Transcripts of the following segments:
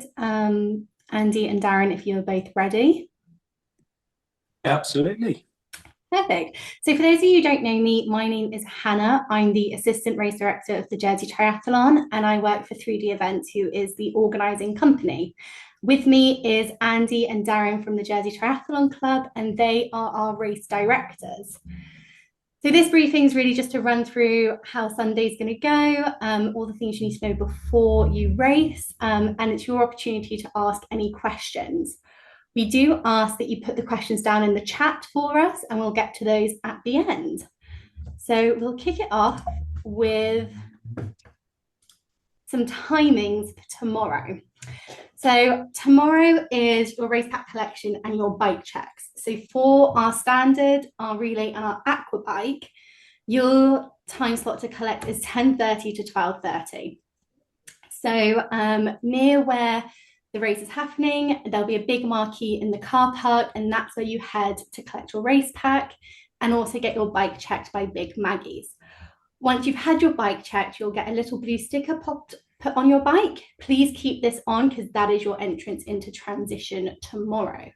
started. Andy and Darren, if you're both ready. Absolutely. Perfect. So for those of you who don't know me, my name is Hannah. I'm the Assistant Race Director of the Jersey Triathlon, and I work for 3D Events, who is the organising company. With me is Andy and Darren from the Jersey Triathlon Club, and they are our race directors. So this briefing is really just to run through how Sunday's going to go, all the things you need to know before you race, and it's your opportunity to ask any questions. We do ask that you put the questions down in the chat for us, and we'll get to those at the end. So we'll kick it off with some timings for tomorrow. So tomorrow is your race pack collection and your bike checks. So for our standard, our relay and our aqua bike, your time slot to collect is 10:30 to 12:30. So near where the race is happening, there'll be a big marquee in the car park, and that's where you head to collect your race pack and also get your bike checked by Big Maggie's. Once you've had your bike checked, you'll get a little blue sticker put on your bike. Please keep this on because that is your entrance into transition tomorrow.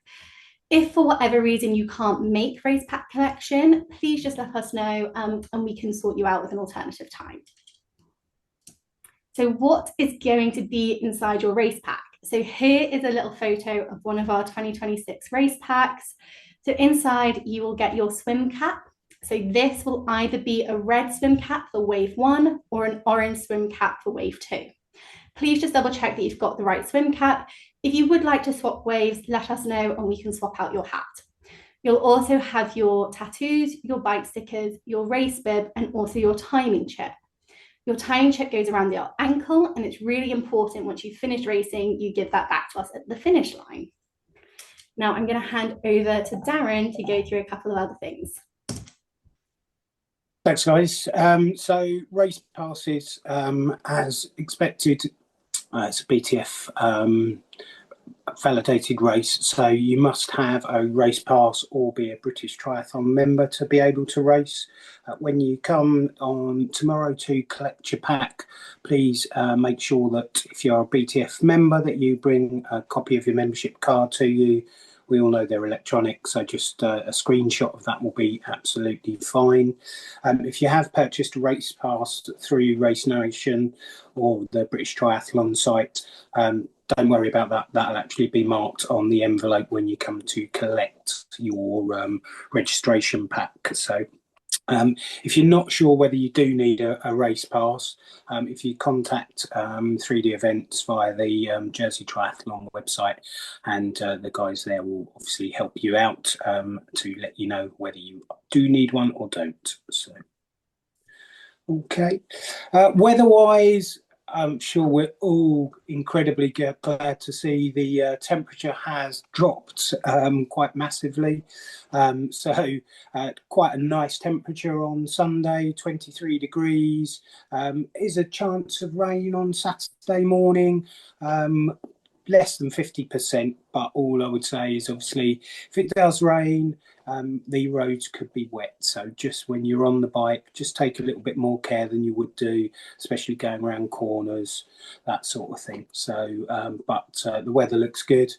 If for whatever reason you can't make race pack collection, please just let us know and we can sort you out with an alternative time. So what is going to be inside your race pack? So here is a little photo of one of our 2026 race packs. So inside you will get your swim cap. So this will either be a red swim cap for wave 1 or an orange swim cap for wave 2. Please just double check that you've got the right swim cap. If you would like to swap waves, let us know and we can swap out your hat. You'll also have your tattoos, your bike stickers, your race bib, and also your timing chip. Your timing chip goes around your ankle, and it's really important once you've finished racing, you give that back to us at the finish line. Now I'm going to hand over to Darren to go through a couple of other things. Thanks, guys. So race passes, as expected, it's a BTF validated race, so you must have a race pass or be a British Triathlon member to be able to race. When you come on tomorrow to collect your pack, please make sure that if you're a BTF member that you bring a copy of your membership card to you. We all know they're electronic, so just a screenshot of that will be absolutely fine. If you have purchased a race pass through Race Nation or the British Triathlon site, don't worry about that. That'll actually be marked on the envelope when you come to collect your registration pack. So if you're not sure whether you do need a race pass, if you contact 3D Events via the Jersey Triathlon website, and the guys there will obviously help you out to let you know whether you do need one or don't. So, okay. Weather-wise, I'm sure we're all incredibly glad to see the temperature has dropped quite massively. So quite a nice temperature on Sunday, 23 degrees. Is a chance of rain on Saturday morning. Less than 50%, but all I would say is obviously if it does rain, the roads could be wet. So just when you're on the bike, just take a little bit more care than you would do, especially going around corners, that sort of thing. So, but the weather looks good.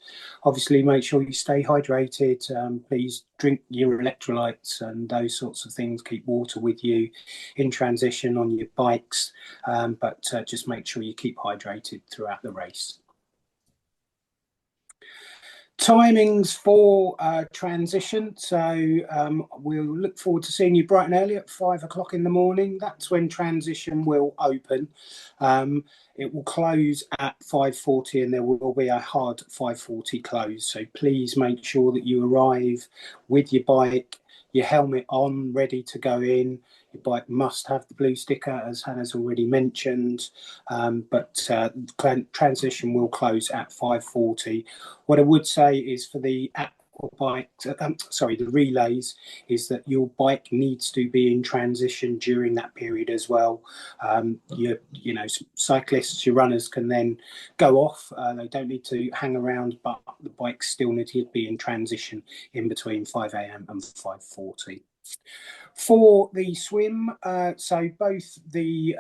Obviously, make sure you stay hydrated. Please drink your electrolytes and those sorts of things. Keep water with you in transition on your bikes, but just make sure you keep hydrated throughout the race. Timings for transition. So we'll look forward to seeing you bright and early at 5 o'clock in the morning. That's when transition will open. It will close at 5:40 and there will be a hard 5:40 close. So please make sure that you arrive with your bike, your helmet on, ready to go in. Your bike must have the blue sticker, as Hannah's already mentioned, but transition will close at 5:40. What I would say is for the bike, the relays, is that your bike needs to be in transition during that period as well. Cyclists, your runners can then go off. They don't need to hang around, but the bikes still need to be in transition in between 5 a.m. and 5:40. For the swim, so both the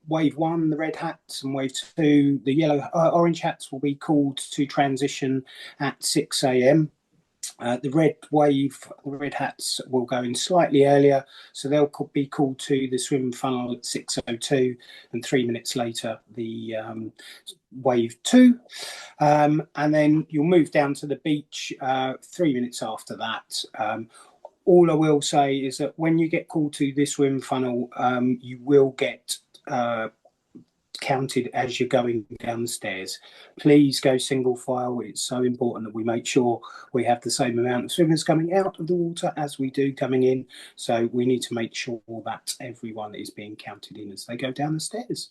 wave one, the red hats, and wave two, the orange hats will be called to transition at 6 a.m. The red hats will go in slightly earlier, so they'll be called to the swim funnel at 6:02, and 3 minutes later, the wave two. And then you'll move down to the beach 3 minutes after that. All I will say is that when you get called to this swim funnel, you will get counted as you're going down the stairs. Please go single file. It's so important that we make sure we have the same amount of swimmers coming out of the water as we do coming in. So we need to make sure that everyone is being counted in as they go down the stairs.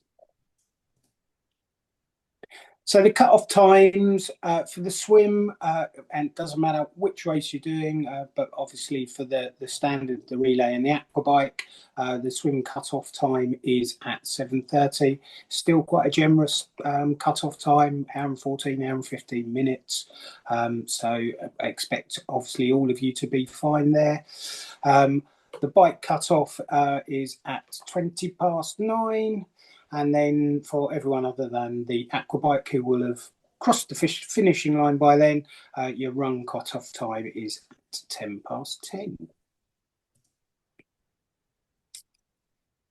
So the cut-off times for the swim, and it doesn't matter which race you're doing, but obviously for the standard, the relay and the aqua bike, the swim cut-off time is at 7:30. Still quite a generous cut-off time, hour and 14, hour and 15 minutes. So I expect obviously all of you to be fine there. The bike cut-off is at 9:20. And then for everyone other than the aquabike who will have crossed the finishing line by then, your run cut-off time is at 10:10.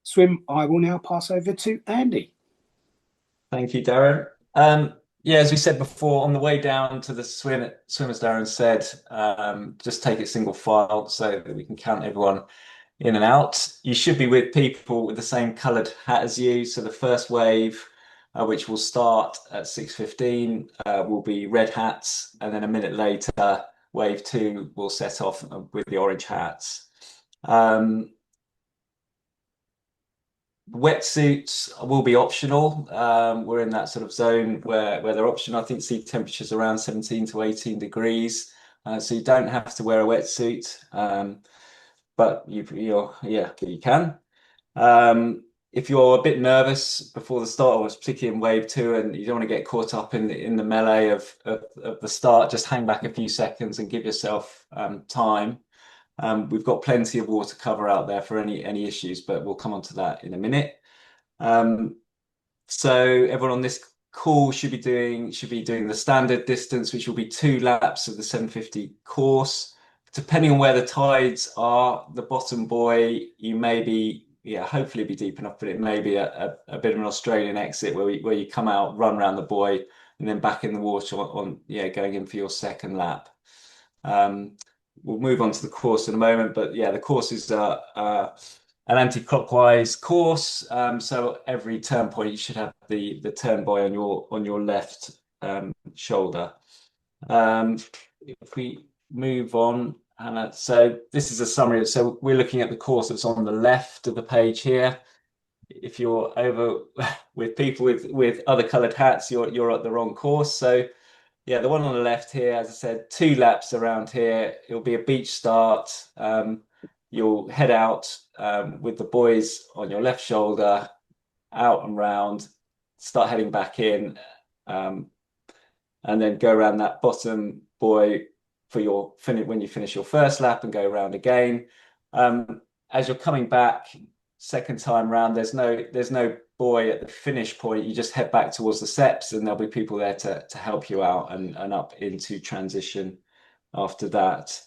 Swim, I will now pass over to Andy. Thank you, Darren. Yeah, as we said before, on the way down to the swim, as Darren said, just take it single file so that we can count everyone in and out. You should be with people with the same coloured hat as you. So the first wave, which will start at 6:15, will be red hats, and then a minute later, wave two will set off with the orange hats. Wetsuits will be optional. We're in that sort of zone where they're optional. I think sea temperatures around 17 to 18 degrees, so you don't have to wear a wetsuit. But you can. If you're a bit nervous before the start, or particularly in wave two, and you don't want to get caught up in the melee of the start, just hang back a few seconds and give yourself time. We've got plenty of water cover out there for any issues, but we'll come on to that in a minute. So everyone on this call should be doing the standard distance, which will be 2 laps of the 750 course. Depending on where the tides are, the bottom buoy, you may be, hopefully be deep enough, but it may be a bit of an Australian exit where you come out, run around the buoy, and then back in the water going in for your second lap. We'll move on to the course in a moment, but the course is an anti-clockwise course. So every turn point, you should have the turn buoy on your left shoulder. If we move on, Hannah. So this is a summary. So we're looking at the course that's on the left of the page here. If you're over with people with other coloured hats, you're at the wrong course. So the one on the left here, as I said, 2 laps around here. It'll be a beach start. You'll head out with the buoys on your left shoulder, out and round, start heading back in, and then go around that bottom buoy for when you finish your first lap, and go around again. As you're coming back second time round, there's no buoy at the finish point. You just head back towards the steps, and there'll be people there to help you out and up into transition after that.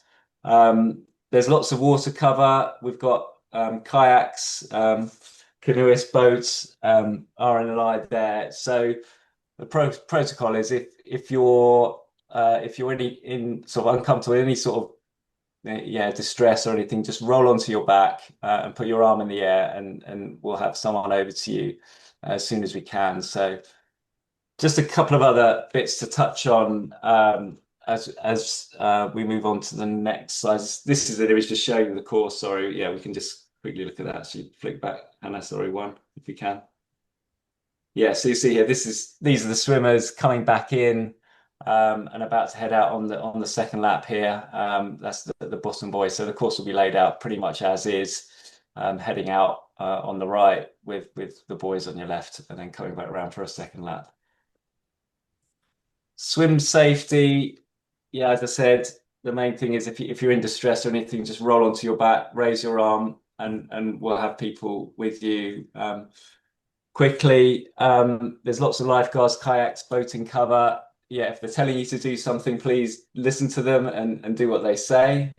There's lots of water cover. We've got kayaks, canoeist boats, RNLI there. So the protocol is if you're in sort of uncomfortable, any sort of distress or anything, just roll onto your back and put your arm in the air, and we'll have someone over to you as soon as we can. So just a couple of other bits to touch on as we move on to the next slide. This is an image just showing the course. Sorry, we can just quickly look at that. So you flick back, Hannah, sorry, one, if you can. So you see here, these are the swimmers coming back in and about to head out on the second lap here. That's the bottom buoy. So the course will be laid out pretty much as is, heading out on the right with the buoys on your left, and then coming back around for a second lap. Swim safety, as I said, the main thing is if you're in distress or anything, just roll onto your back, raise your arm, and we'll have people with you quickly. There's lots of lifeguards, kayaks, boating cover. Yeah, if they're telling you to do something, please listen to them and do what they say.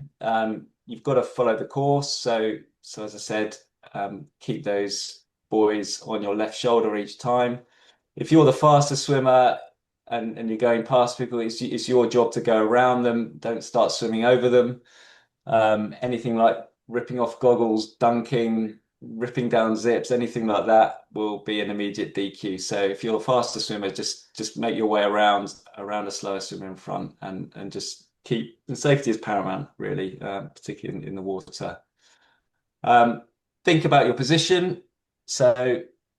You've got to follow the course. So as I said, keep those buoys on your left shoulder each time. If you're the faster swimmer and you're going past people, it's your job to go around them. Don't start swimming over them. Anything like ripping off goggles, dunking, ripping down zips, anything like that will be an immediate DQ. So if you're a faster swimmer, just make your way around a slower swimmer in front, and just keep, and safety is paramount, really, particularly in the water. Think about your position. So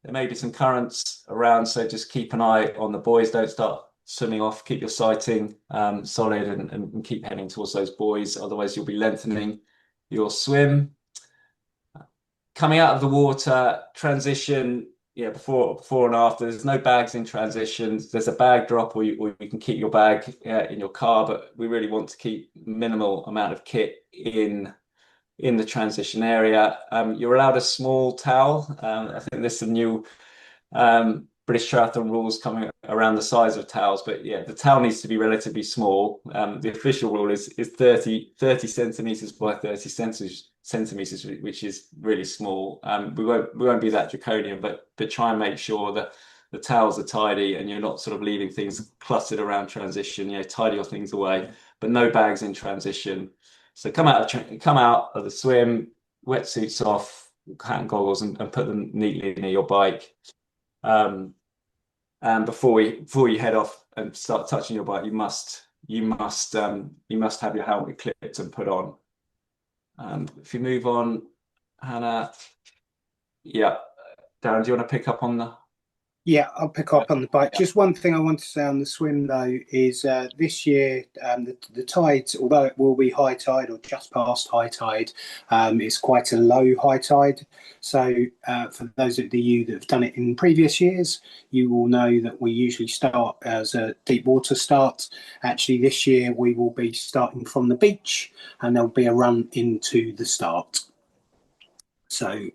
there may be some currents around, so just keep an eye on the buoys. Don't start swimming off. Keep your sighting solid and keep heading towards those buoys. Otherwise, you'll be lengthening your swim. Coming out of the water, transition, yeah, before and after. There's no bags in transitions. There's a bag drop, or you can keep your bag in your car, but we really want to keep minimal amount of kit in the transition area. You're allowed a small towel. I think there's some new British Triathlon rules coming around the size of towels, but yeah, the towel needs to be relatively small. The official rule is 30 centimeters by 30 centimeters, which is really small. We won't be that draconian, but try and make sure that the towels are tidy and you're not sort of leaving things cluttered around transition. Tidy your things away, but no bags in transition. So come out of the swim, wetsuits off, hat and goggles, and put them neatly near your bike. And before you head off and start touching your bike, you must have your helmet clipped and put on. If you move on, Hannah, yeah, Darren, do you want to pick up on the? Yeah, I'll pick up on the bike. Just one thing I want to say on the swim, though, is this year the tides, although it will be high tide or just past high tide, it's quite a low high tide. So for those of you that have done it in previous years, you will know that we usually start as a deep water start. Actually, this year we will be starting from the beach, and there'll be a run into the start. So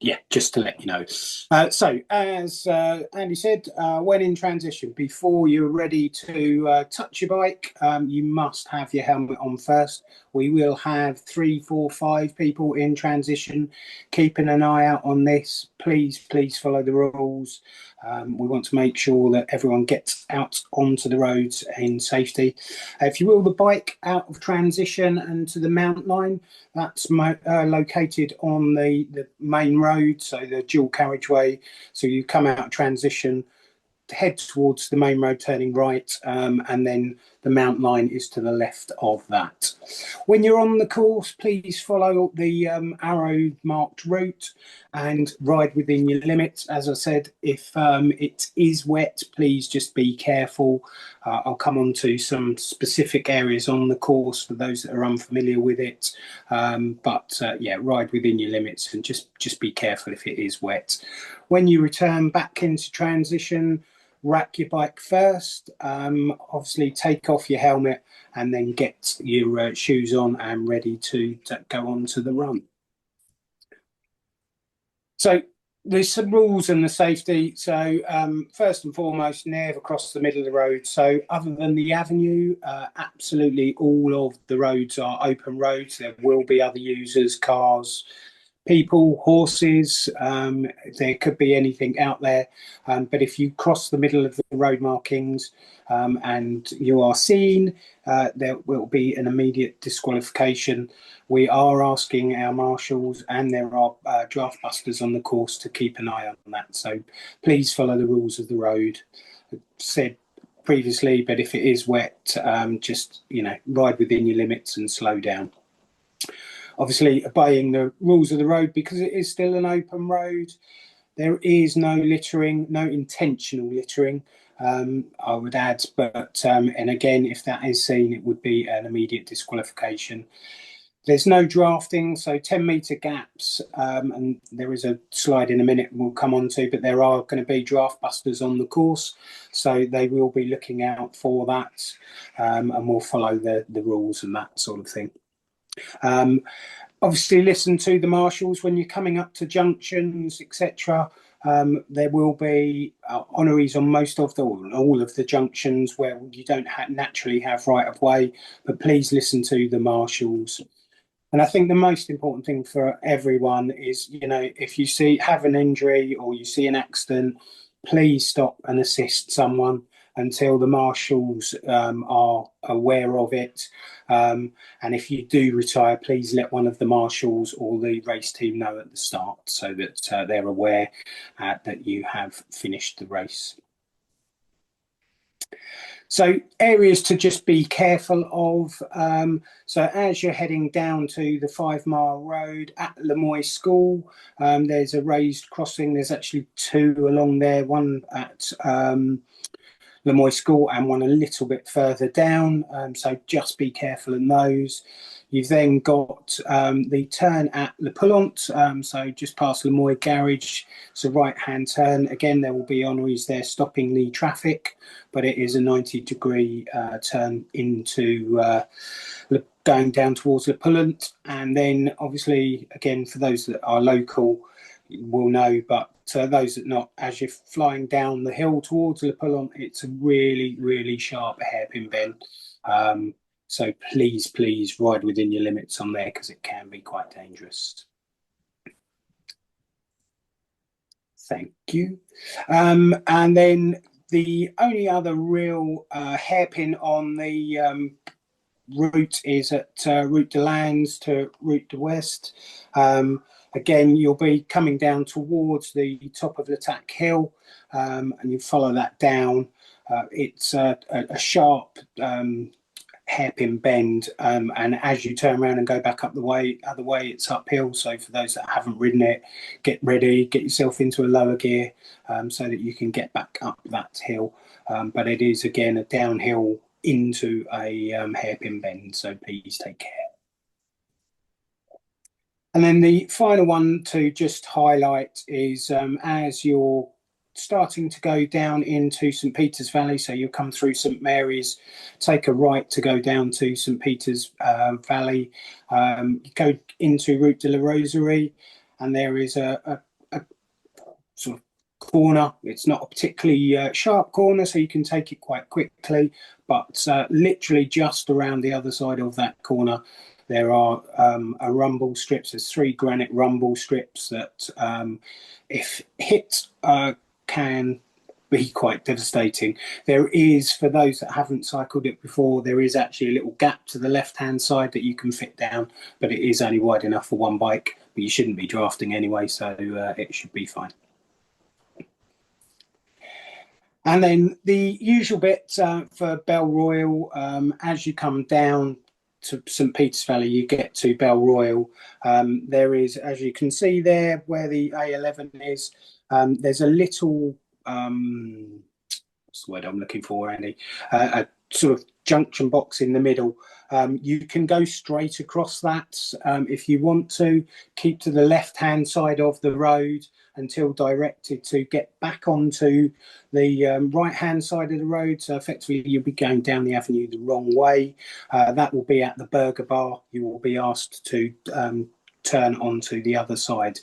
yeah, just to let you know. So as Andy said, when in transition, before you're ready to touch your bike, you must have your helmet on first. We will have 3, 4, 5 people in transition, keeping an eye out on this. Please follow the rules. We want to make sure that everyone gets out onto the roads in safety. If you will, the bike out of transition and to the mount line, that's located on the main road, so the dual carriageway. So you come out of transition, head towards the main road, turning right, and then the mount line is to the left of that. When you're on the course, please follow the arrow marked route and ride within your limits. As I said, if it is wet, please just be careful. I'll come on to some specific areas on the course for those that are unfamiliar with it. But yeah, ride within your limits and just be careful if it is wet. When you return back into transition, rack your bike first, obviously take off your helmet and then get your shoes on and ready to go on to the run. So there's some rules and the safety. So first and foremost, never cross the middle of the road. So other than the avenue, absolutely all of the roads are open roads. There will be other users, cars, people, horses, there could be anything out there. But if you cross the middle of the road markings and you are seen, there will be an immediate disqualification. We are asking our marshals, and there are draft busters on the course, to keep an eye on that. So please follow the rules of the road. I've said previously, but if it is wet, just ride within your limits and slow down. Obviously, obeying the rules of the road, because it is still an open road. There is no littering, no intentional littering, I would add. But and again, if that is seen, it would be an immediate disqualification. There's no drafting, so 10-metre gaps, and there is a slide in a minute we'll come on to, but there are going to be draft busters on the course, so they will be looking out for that, and we'll follow the rules and that sort of thing. Obviously, listen to the marshals when you're coming up to junctions, etc. There will be honorees on most of all of the junctions where you don't naturally have right of way, but please listen to the marshals. And I think the most important thing for everyone is, if you have an injury or you see an accident, please stop and assist someone until the marshals are aware of it. And if you do retire, please let one of the marshals or the race team know at the start so that they're aware that you have finished the race. So areas to just be careful of. So as you're heading down to the 5 Mile Road at Lemoy School, there's a raised crossing. There's actually 2 along there, one at Lemoy School and one a little bit further down. So just be careful in those. You've then got the turn at Le Poulant, so just past Lemoy Garage. It's a right-hand turn. Again, there will be honorees there stopping the traffic, but it is a 90-degree turn into going down towards Le Poulant. And then, obviously, again, for those that are local, will know, but those that not, as you're flying down the hill towards Le Poulant, it's a really, really sharp hairpin bend. So please ride within your limits on there because it can be quite dangerous. Thank you. And then the only other real hairpin on the route is at Route de Landes to Route de West. Again, you'll be coming down towards the top of Latac Hill, and you follow that down. It's a sharp hairpin bend, and as you turn around and go back up the other way, it's uphill. So for those that haven't ridden it, get ready, get yourself into a lower gear so that you can get back up that hill. But it is, again, a downhill into a hairpin bend, so please take care. And then the final one to just highlight is as you're starting to go down into St Peter's Valley, so you'll come through St Mary's, take a right to go down to St Peter's Valley, you go into Route de la Roseraie, and there is a sort of corner. It's not a particularly sharp corner, so you can take it quite quickly, but literally just around the other side of that corner there are a rumble strips. There's 3 granite rumble strips that if hit can be quite devastating. There is, for those that haven't cycled it before, there is actually a little gap to the left hand side that you can fit down, but it is only wide enough for one bike, but you shouldn't be drafting anyway, so it should be fine. And then the usual bit for Belroyal, as you come down to St Peter's Valley, you get to Belroyal. There is, as you can see there, where the A11 is, there's a little, what's the word I'm looking for, Andy? A sort of junction box in the middle. You can go straight across that if you want to. Keep to the left-hand side of the road until directed to get back onto the right-hand side of the road. So effectively, you'll be going down the avenue the wrong way. That will be at the Burger Bar. You will be asked to turn onto the other side.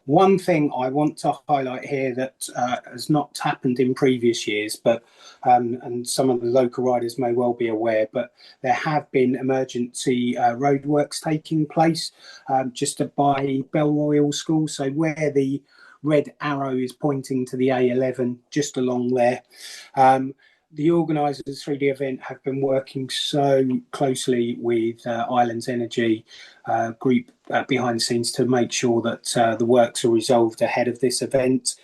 One thing I want to highlight here that has not happened in previous years, but and some of the local riders may well be aware, but there have been emergency roadworks taking place just by Belroyal School. So where the red arrow is pointing to the A11, just along there. The organisers through the event have been working so closely with Islands Energy, Group behind the scenes to make sure that the works are resolved ahead of this event.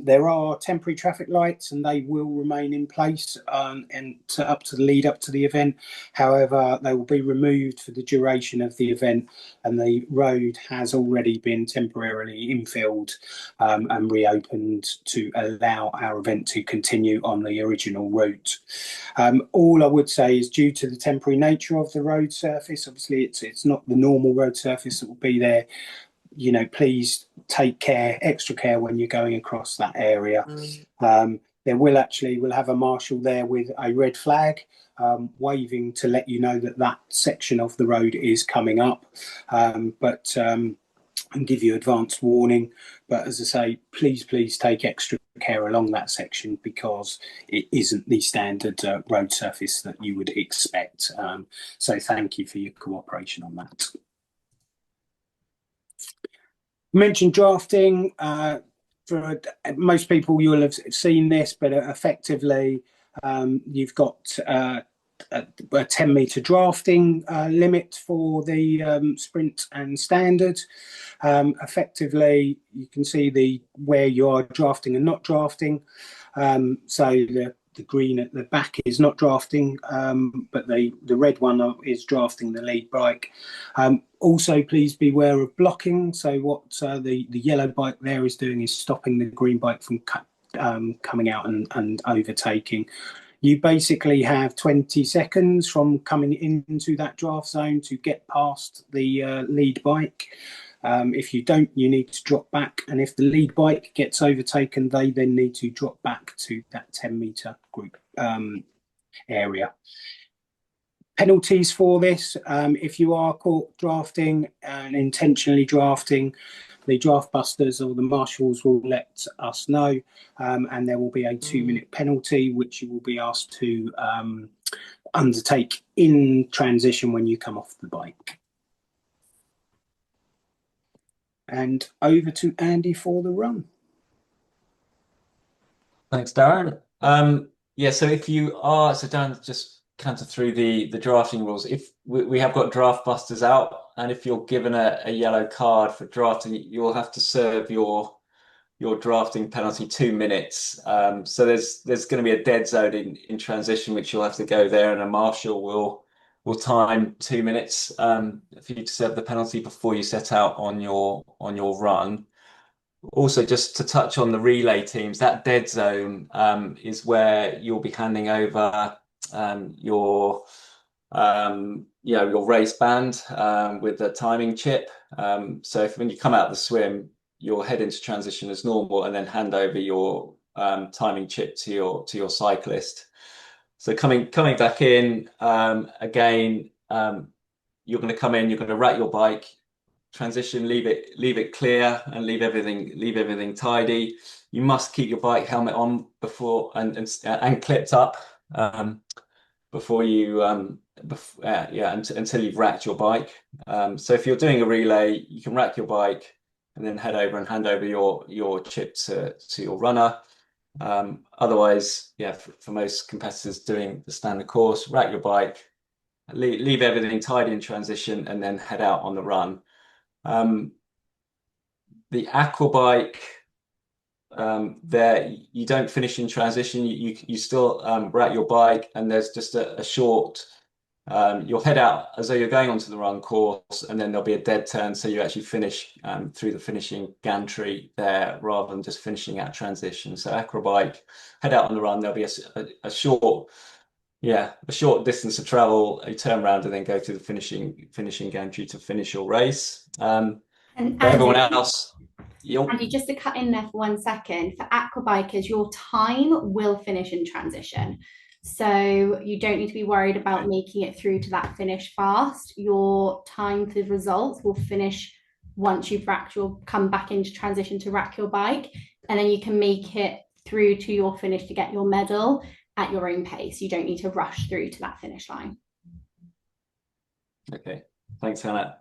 There are temporary traffic lights, and they will remain in place up to the lead up to the event. However, they will be removed for the duration of the event, and the road has already been temporarily infilled and reopened to allow our event to continue on the original route. All I would say is, due to the temporary nature of the road surface, obviously it's not the normal road surface that will be there. You know, please take extra care when you're going across that area. We'll have a marshal there with a red flag, waving to let you know that section of the road is coming up, and give you advanced warning. But as I say, please take extra care along that section, because it isn't the standard road surface that you would expect. So thank you for your cooperation on that. Mentioned drafting. For most people, you will have seen this, but effectively, you've got a 10-meter drafting limit for the sprint and standard. Effectively, you can see where you are drafting and not drafting. So the green at the back is not drafting, but the red one is drafting the lead bike. Also, please be aware of blocking. So what the yellow bike there is doing is stopping the green bike from coming out and overtaking. You basically have 20 seconds from coming into that draft zone to get past the lead bike. If you don't, you need to drop back. And if the lead bike gets overtaken, they then need to drop back to that 10-meter group area. Penalties for this: if you are caught drafting and intentionally drafting, the draft busters or the marshals will let us know, and there will be a 2-minute penalty, which you will be asked to undertake in transition when you come off the bike. And over to Andy for the run. Thanks, Darren. Yeah, so if you are, so Dan just counter through the drafting rules. If we have got draft busters out, and if you're given a yellow card for drafting, you'll have to serve your drafting penalty 2 minutes. So there's going to be a dead zone in transition, which you'll have to go there, and a marshal will time 2 minutes for you to serve the penalty before you set out on your run. Also, just to touch on the relay teams, that dead zone is where you'll be handing over your race band with the timing chip. So when you come out of the swim, you'll head into transition as normal, and then hand over your timing chip to your cyclist. So coming back in again, you're going to come in, you're going to rack your bike, transition, leave it clear, and leave everything tidy. You must keep your bike helmet on before and clipped up before you until you've racked your bike. So if you're doing a relay, you can rack your bike and then head over and hand over your chip to your runner. Otherwise, for most competitors doing the standard course, rack your bike, leave everything tidy in transition, and then head out on the run. The aqua bike, there you don't finish in transition. You still rack your bike, and there's just a short. You'll head out as though you're going onto the run course, and then there'll be a dead turn, so you actually finish through the finishing gantry there, rather than just finishing at transition. So aqua bike, head out on the run. There'll be a short distance to travel, a turn around, and then go to the finishing gantry to finish your race. And everyone else, Andy, just to cut in there for 1 second, for aqua bikers, your time will finish in transition. So you don't need to be worried about making it through to that finish fast. Your time for the results will finish once you've come back into transition to rack your bike, and then you can make it through to your finish to get your medal at your own pace. You don't need to rush through to that finish line. Okay, thanks, Hannah.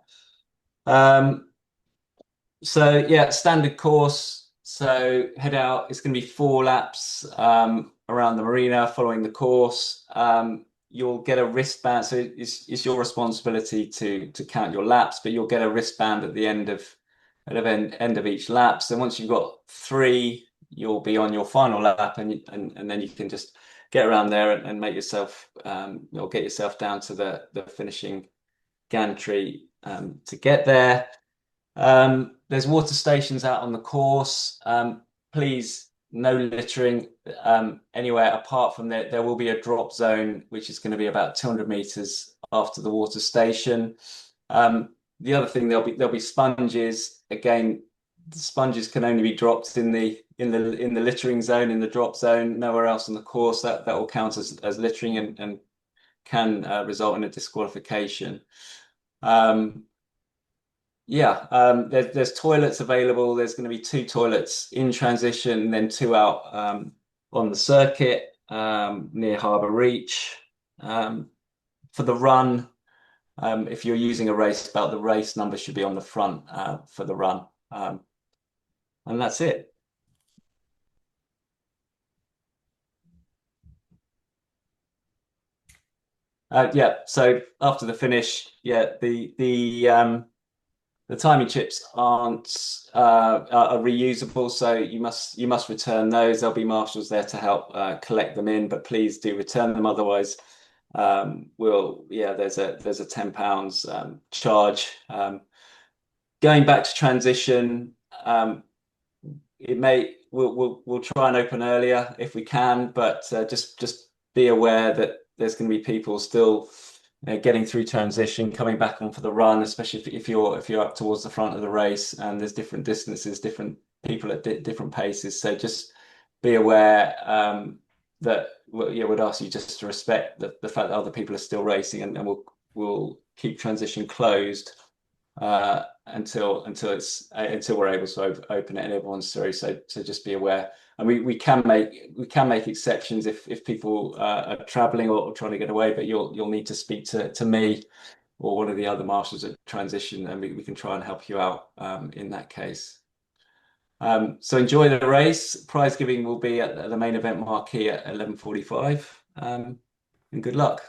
So yeah, standard course. So head out. It's going to be 4 laps around the marina following the course. you'll get a wristband. So it's your responsibility to count your laps, but you'll get a wristband at the end of each lap. So once you've got 3, you'll be on your final lap, and then you can just get around there and make yourself or get yourself down to the finishing gantry to get there. There's water stations out on the course. Please, no littering anywhere apart from there. There will be a drop zone, which is going to be about 200 meters after the water station. The other thing, there'll be sponges. Again, the sponges can only be dropped in the littering zone, in the drop zone, nowhere else on the course. That will count as littering and can result in a disqualification. There's toilets available. There's going to be 2 toilets in transition, and then 2 out on the circuit near Harbour Reach. For the run, if you're using a race belt, the race number should be on the front for the run. And that's it. So after the finish, the timing chips are reusable, so you must return those. There'll be marshals there to help collect them in, but please do return them. Otherwise, there's a £10 charge. Going back to transition, we'll try and open earlier if we can, but just be aware that there's going to be people still getting through transition, coming back on for the run, especially if you're up towards the front of the race, and there's different distances, different people at different paces. So just be aware that we'd ask you just to respect the fact that other people are still racing, and we'll keep transition closed until we're able to open it and everyone's through. So just be aware. And we can make exceptions if people are traveling or trying to get away, but you'll need to speak to me or one of the other marshals at transition, and we can try and help you out in that case. So enjoy the race. Prize giving will be at the main event marquee at 11:45, and good luck.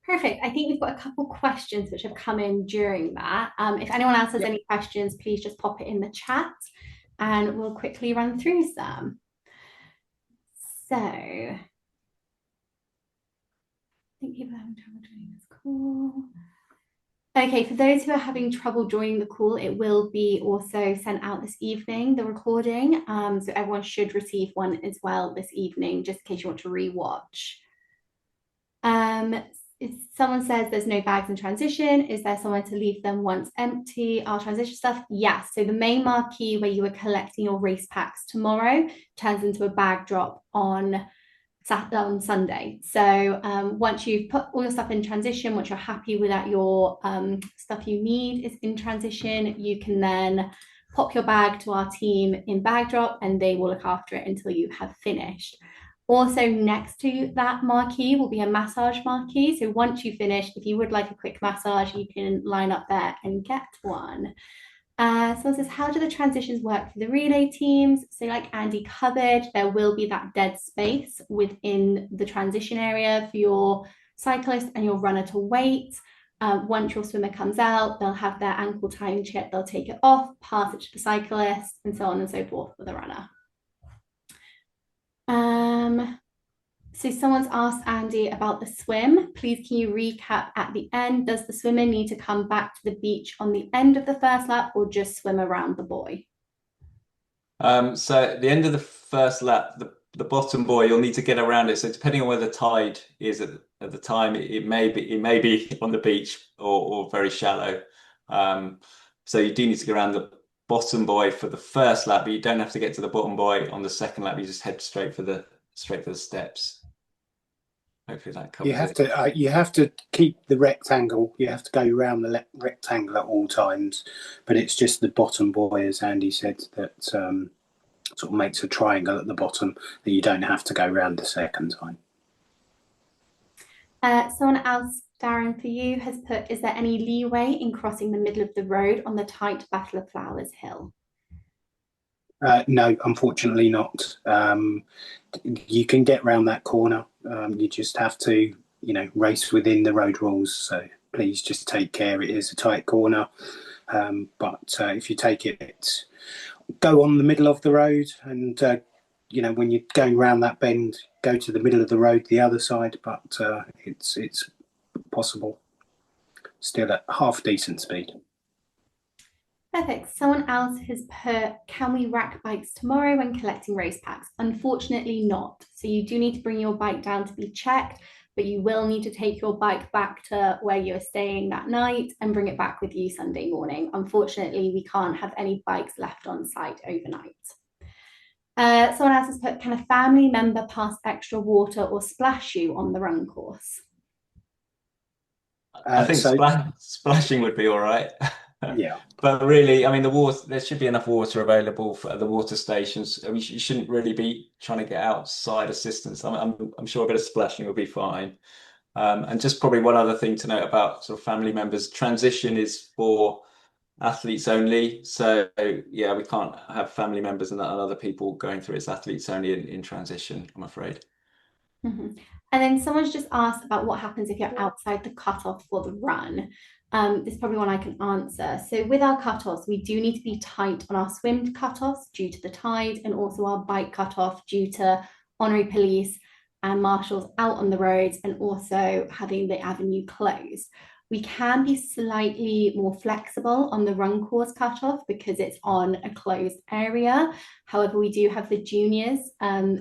Perfect. I think we've got a couple questions which have come in during that. If anyone else has any questions, please just pop it in the chat and we'll quickly run through some. So, I think people are having trouble joining this call. Okay, for those who are having trouble joining the call, it will be also sent out this evening, the recording. So everyone should receive one as well this evening, just in case you want to re-watch. If someone says there's no bags in transition, is there somewhere to leave them once empty? Our transition stuff? Yes. So the main marquee where you were collecting your race packs tomorrow turns into a bag drop on Sunday. So once you've put all your stuff in transition, once you're happy with that your stuff you need is in transition, you can then pop your bag to our team in bag drop and they will look after it until you have finished. Also next to that marquee will be a massage marquee. So once you finish, if you would like a quick massage, you can line up there and get one. Someone says, how do the transitions work for the relay teams? So like Andy covered, there will be that dead space within the transition area for your cyclist and your runner to wait. Once your swimmer comes out, they'll have their ankle tying chip, they'll take it off, pass it to the cyclist, and so on and so forth for the runner. So someone's asked Andy about the swim. Please, can you recap at the end? Does the swimmer need to come back to the beach on the end of the first lap or just swim around the buoy? So at the end of the first lap, the bottom buoy, you'll need to get around it. So depending on where the tide is at the time, it may be on the beach or very shallow. So you do need to get around the bottom buoy for the first lap, but you don't have to get to the bottom buoy on the second lap. You just head straight for the steps. Hopefully that covers it. You have to keep the rectangle. You have to go around the rectangle at all times, but it's just the bottom buoy, as Andy said, that sort of makes a triangle at the bottom that you don't have to go around the second time. Someone else, Darren, for you, has put, is there any leeway in crossing the middle of the road on the tight Battle of Flowers hill? No, unfortunately not. You can get round that corner. You just have to, race within the road rules. So please just take care. It is a tight corner. But if you take it, go on the middle of the road and, when you're going around that bend, go to the middle of the road, the other side. But it's possible. Still at half decent speed. Perfect. Someone else has put, can we rack bikes tomorrow when collecting race packs? Unfortunately not. So you do need to bring your bike down to be checked, but you will need to take your bike back to where you're staying that night and bring it back with you Sunday morning. Unfortunately, we can't have any bikes left on site overnight. Someone else has put, can a family member pass extra water or splash you on the run course? I think splashing would be all right. Yeah. But really, I mean, the water, there should be enough water available for the water stations. I mean, you shouldn't really be trying to get outside assistance. I'm sure a bit of splashing will be fine. And just probably one other thing to note about sort of family members, transition is for athletes only. So yeah, we can't have family members and other people going through. It's athletes only in transition, I'm afraid. Mm-hmm. And then someone's just asked about what happens if you're outside the cutoff for the run. This is probably one I can answer. So with our cutoffs, we do need to be tight on our swim cutoffs due to the tide, and also our bike cutoff due to honorary police and marshals out on the roads, and also having the avenue closed. We can be slightly more flexible on the run course cutoff because it's on a closed area. However, we do have the juniors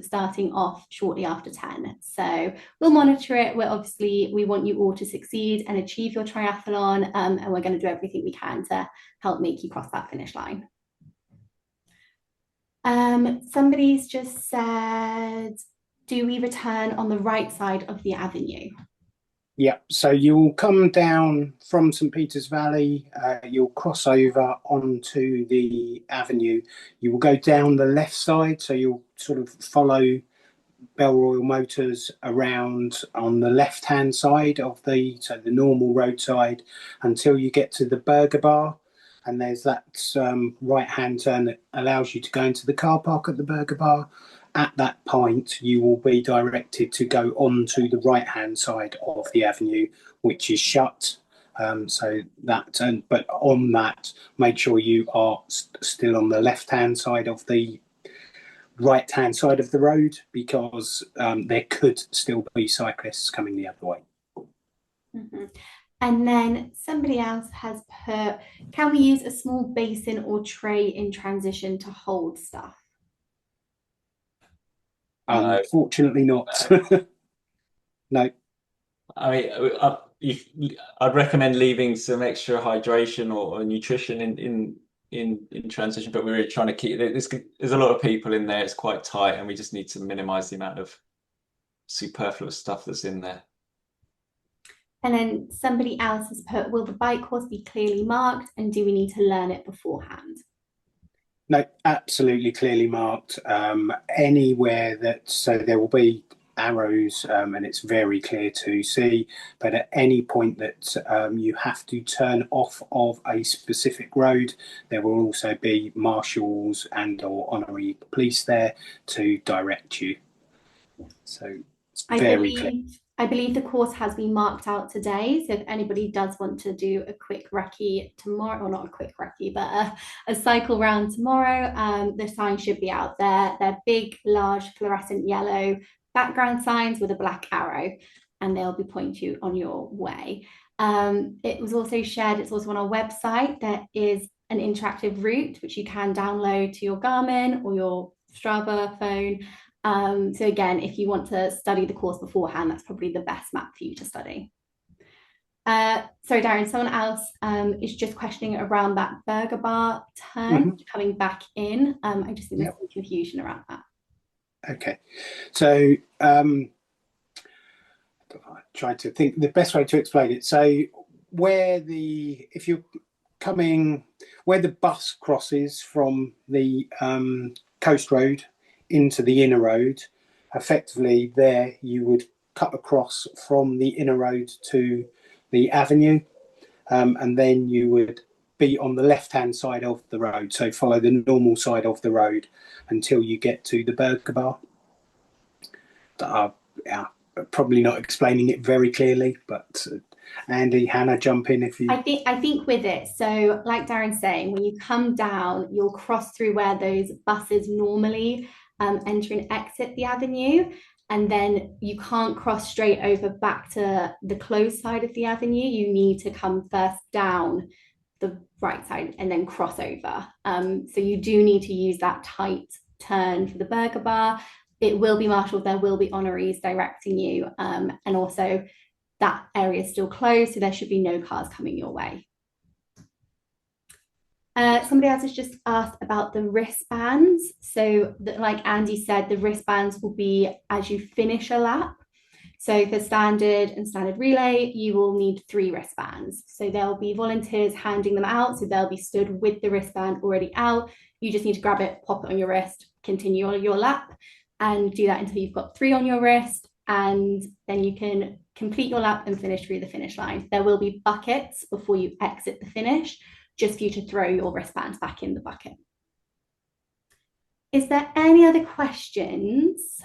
starting off shortly after 10. So we'll monitor it. We want you all to succeed and achieve your triathlon, and we're going to do everything we can to help make you cross that finish line. Somebody's just said, do we return on the right side of the avenue? Yeah, so you'll come down from St Peter's Valley, you'll cross over onto the avenue. You will go down the left side, so you'll sort of follow Bellroyal Motors around on the left-hand side of the normal roadside until you get to the Burger Bar. And there's that right-hand turn that allows you to go into the car park at the Burger Bar. At that point, you will be directed to go on to the right-hand side of the avenue, which is shut. But on that, make sure you are still on the left-hand side of the right-hand side of the road, because there could still be cyclists coming the other way. Mm-hmm. And then somebody else has put, can we use a small basin or tray in transition to hold stuff? Unfortunately not. No. I mean, I'd recommend leaving some extra hydration or nutrition in transition, but we're really trying to keep it. There's a lot of people in there. It's quite tight, and we just need to minimize the amount of superfluous stuff that's in there. And then somebody else has put, will the bike course be clearly marked, and do we need to learn it beforehand? No, absolutely clearly marked. Anywhere so there will be arrows, and it's very clear to see. But at any point that you have to turn off of a specific road, there will also be marshals and/or honorary police there to direct you. So it's very clear. I believe the course has been marked out today. So if anybody does want to do a quick recce tomorrow, or not a quick recce, but a cycle round tomorrow, the sign should be out there. They're big, large, fluorescent yellow background signs with a black arrow, and they'll be pointing you on your way. It was also shared, it's also on our website. There is an interactive route which you can download to your Garmin or your Strava phone. So again, if you want to study the course beforehand, that's probably the best map for you to study. Sorry, Darren, someone else is just questioning around that Burger Bar turn coming back in. I just think there's some confusion around that. Okay, so I tried to think the best way to explain it. So where the bus crosses from the coast road into the inner road, effectively there you would cut across from the inner road to the avenue, and then you would be on the left-hand side of the road. So follow the normal side of the road until you get to the burger bar. Probably not explaining it very clearly, but Andy, Hannah, jump in if you. I think with it, so like Darren's saying, when you come down, you'll cross through where those buses normally enter and exit the avenue, and then you can't cross straight over back to the closed side of the avenue. You need to come first down the right side and then cross over. So you do need to use that tight turn for the burger bar. It will be marshalled, there will be honorees directing you, and also that area is still closed, so there should be no cars coming your way. Somebody else has just asked about the wristbands. So like Andy said, the wristbands will be as you finish a lap. So for standard and standard relay, you will need 3 wristbands. So there'll be volunteers handing them out. So they'll be stood with the wristband already out. You just need to grab it, pop it on your wrist, continue on your lap, and do that until you've got 3 on your wrist. And then you can complete your lap and finish through the finish line. There will be buckets before you exit the finish, just for you to throw your wristbands back in the bucket. Is there any other questions?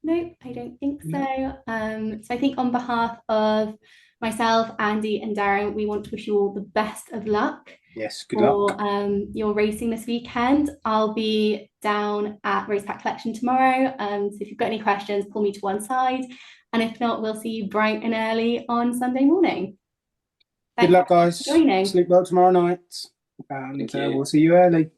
Nope, I don't think so. So I think on behalf of myself, Andy and Darren, we want to wish you all the best of luck. Yes, good luck. Your racing this weekend. I'll be down at Race Pack Collection tomorrow. So if you've got any questions, pull me to one side. And if not, we'll see you bright and early on Sunday morning. Good luck, guys. Joining. Sleep well tomorrow night. And we'll see you early.